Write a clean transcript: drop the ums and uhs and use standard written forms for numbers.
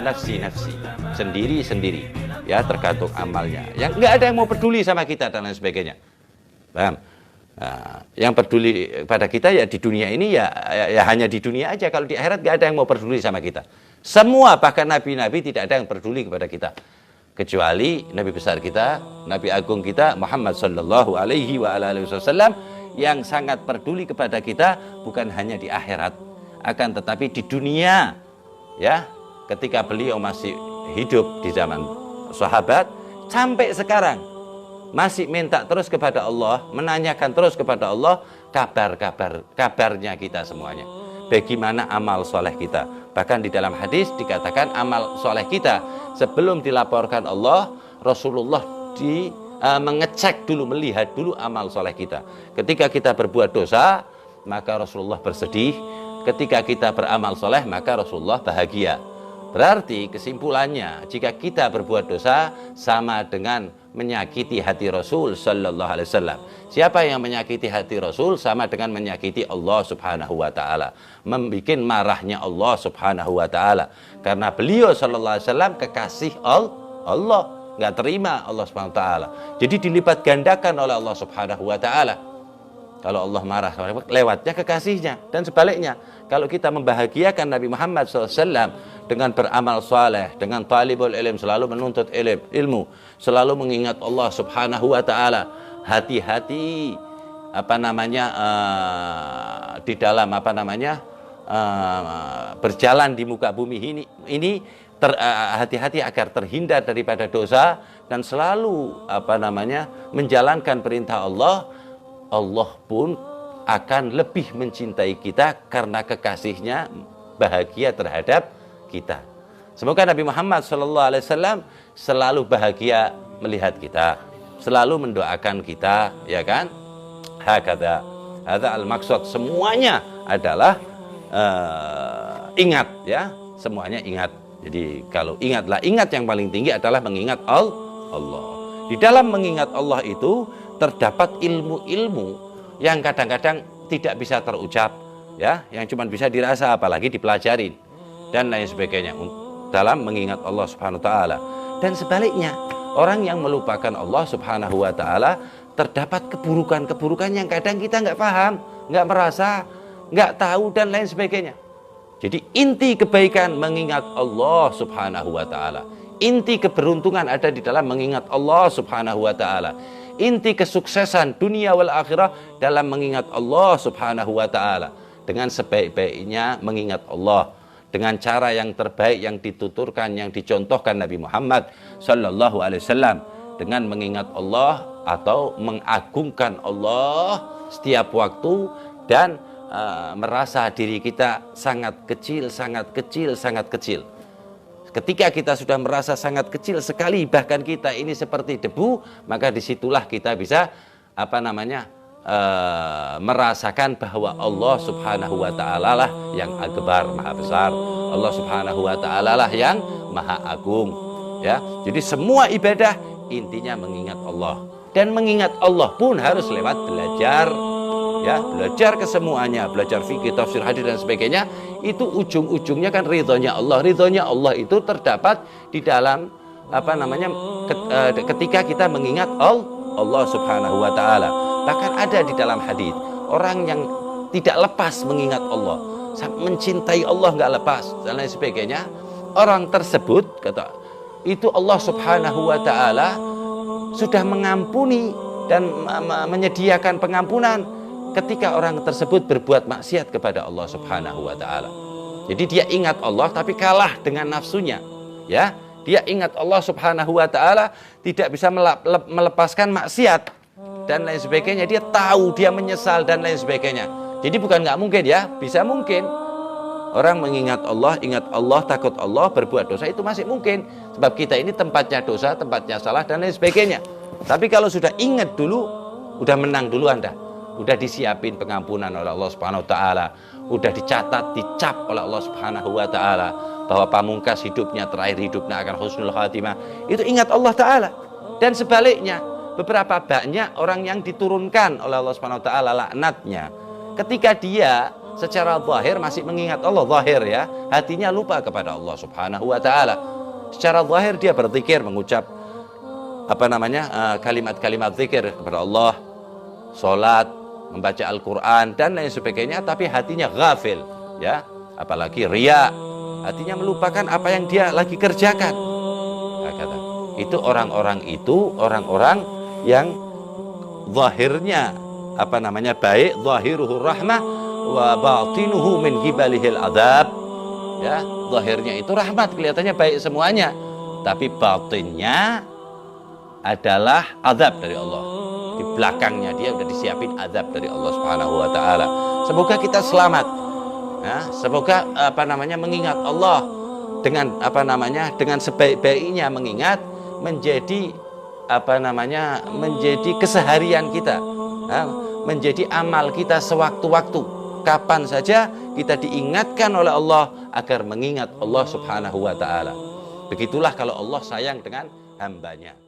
nafsi, sendiri, ya, tergantung amalnya. Yang nggak ada yang mau peduli sama kita dan lain sebagainya. Paham? Nah, yang peduli pada kita ya di dunia ini ya hanya di dunia aja. Kalau di akhirat nggak ada yang mau peduli sama kita. Semua, bahkan nabi-nabi tidak ada yang peduli kepada kita, kecuali Nabi besar kita, Nabi agung kita Muhammad sallallahu alaihi wasallam, yang sangat peduli kepada kita bukan hanya di akhirat, akan tetapi di dunia, ya, ketika beliau masih hidup di zaman sahabat sampai sekarang masih minta terus kepada Allah, menanyakan terus kepada Allah kabarnya kita semuanya. Bagaimana amal soleh kita. Bahkan di dalam hadis dikatakan amal soleh kita sebelum dilaporkan Allah, Rasulullah mengecek dulu, melihat dulu amal soleh kita. Ketika kita berbuat dosa, maka Rasulullah bersedih. Ketika kita beramal soleh, maka Rasulullah bahagia. Berarti kesimpulannya, jika kita berbuat dosa sama dengan menyakiti hati Rasul sallallahu alaihi wasallam. Siapa yang menyakiti hati Rasul sama dengan menyakiti Allah Subhanahu wa taala, membikin marahnya Allah Subhanahu wa taala. Karena beliau sallallahu alaihi wasallam kekasih Allah, nggak terima Allah Subhanahu wa taala. Jadi dilipat gandakan oleh Allah Subhanahu wa taala. Kalau Allah marah lewatnya kekasihnya, dan sebaliknya. Kalau kita membahagiakan Nabi Muhammad SAW dengan beramal saleh, dengan talibul ilm, selalu menuntut ilmu, selalu mengingat Allah Subhanahu wa taala, hati-hati di dalam berjalan di muka bumi ini hati-hati agar terhindar daripada dosa dan selalu menjalankan perintah Allah. Allah pun akan lebih mencintai kita karena kekasihnya bahagia terhadap kita. Semoga Nabi Muhammad SAW selalu bahagia melihat kita, selalu mendoakan kita, ya kan? Hakadha, hadza al-maqsad. Semuanya adalah ingat, ya, semuanya ingat. Jadi kalau ingat yang paling tinggi adalah mengingat Allah. Di dalam mengingat Allah itu terdapat ilmu-ilmu yang kadang-kadang tidak bisa terucap, ya, yang cuma bisa dirasa, apalagi dipelajarin dan lain sebagainya dalam mengingat Allah Subhanahu wa taala. Dan sebaliknya, orang yang melupakan Allah Subhanahu wa taala terdapat keburukan-keburukan yang kadang kita nggak paham, nggak merasa, nggak tahu dan lain sebagainya. Jadi inti kebaikan mengingat Allah Subhanahu wa taala. Inti keberuntungan ada di dalam mengingat Allah Subhanahu wa taala. Inti kesuksesan dunia wal akhirah dalam mengingat Allah Subhanahu wa taala. Dengan sebaik-baiknya mengingat Allah, dengan cara yang terbaik yang dituturkan, yang dicontohkan Nabi Muhammad sallallahu alaihi wasallam, dengan mengingat Allah atau mengagungkan Allah setiap waktu dan merasa diri kita sangat kecil. Ketika kita sudah merasa sangat kecil sekali, bahkan kita ini seperti debu, maka disitulah kita bisa merasakan bahwa Allah Subhanahu wa ta'ala lah yang akbar, maha besar. Allah Subhanahu wa ta'ala lah yang maha agung, ya. Jadi semua ibadah intinya mengingat Allah, dan mengingat Allah pun harus lewat belajar, ya, belajar kesemuanya, belajar fikih, tafsir, hadis dan sebagainya. Itu ujung-ujungnya kan ridhonya Allah. Ridhonya Allah itu terdapat di dalam ketika kita mengingat Allah Subhanahu wa taala. Bahkan ada di dalam hadis, orang yang tidak lepas mengingat Allah, mencintai Allah nggak lepas dan lain sebagainya, orang tersebut kata itu Allah Subhanahu wa taala sudah mengampuni dan menyediakan pengampunan ketika orang tersebut berbuat maksiat kepada Allah Subhanahu wa taala. Jadi dia ingat Allah tapi kalah dengan nafsunya, ya. Dia ingat Allah Subhanahu wa taala, tidak bisa melepaskan maksiat dan lain sebagainya. Dia tahu, dia menyesal dan lain sebagainya. Jadi bukan nggak mungkin, ya, bisa mungkin. Orang mengingat Allah, ingat Allah, takut Allah, berbuat dosa itu masih mungkin. Sebab kita ini tempatnya dosa, tempatnya salah dan lain sebagainya. Tapi kalau sudah ingat dulu, udah menang dulu Anda. Udah disiapin pengampunan oleh Allah Subhanahu wa taala, udah dicatat, dicap oleh Allah Subhanahu wa taala bahwa pamungkas hidupnya, terakhir hidupnya akan husnul khatimah. Itu ingat Allah taala. Dan sebaliknya, beberapa banyak orang yang diturunkan oleh Allah Subhanahu wa taala laknatnya ketika dia secara zahir masih mengingat Allah, zahir ya, hatinya lupa kepada Allah Subhanahu wa taala. Secara zahir dia berzikir, mengucap kalimat-kalimat zikir kepada Allah, salat, membaca Al-Qur'an dan lain sebagainya, tapi hatinya ghafil ya, apalagi riya, hatinya melupakan apa yang dia lagi kerjakan. Itu orang-orang yang zahirnya baik, zahiruhu rahmah wa batinuhu min gibalihil adab. Ya, zahirnya itu rahmat, kelihatannya baik semuanya, tapi batinnya adalah azab dari Allah. Di belakangnya dia udah disiapin azab dari Allah Subhanahu wa taala. Semoga kita selamat. Ya, semoga mengingat Allah dengan dengan sebaik-baiknya mengingat menjadi menjadi keseharian kita, menjadi amal kita sewaktu-waktu, kapan saja kita diingatkan oleh Allah agar mengingat Allah Subhanahu wa taala. Begitulah kalau Allah sayang dengan hambanya.